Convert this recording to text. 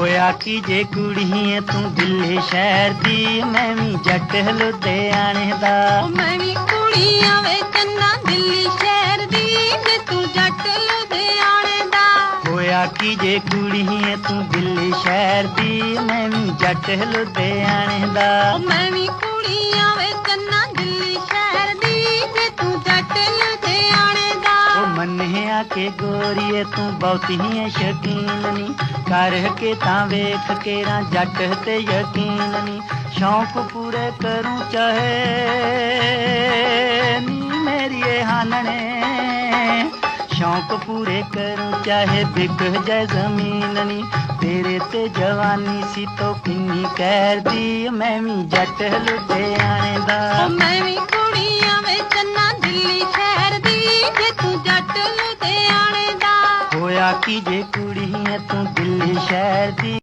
होया कि जे कुड़ी है तू दिल्ली शहर दी, मैं भी जट लुधियाने दा। मैं भी कुड़ी वे चन्ना दिल्ली शहर दी, जे तू जट लुधियाने दा। होया कि जे कुड़ी है तू दिल्ली शहर दी, मैं भी जट लुधियाने दा। मैं भी कुड़ी वे चन्ना दिल्ली शहर दी, जे तू जट लुधियाने दा। मन्निया के गोरीए तू बहुती है शकीन नी, कर के तां वेख के ना जट ते यकीन नी। शौक पूरे करूं चाहे नी मेरी हानने, शौक पूरे करूं चाहे बिक जाए जमीन नी। तेरे ते जवानी सी तो किन्नी कैर दी, मैं भी जट लुधियाने दा। मैं भी कुड़ी वे चन्ना दिल्ली शहर दी, जे तू जट लुधियाने दा। होया कि जे कुड़ी है तू दिल्ली शहर दी।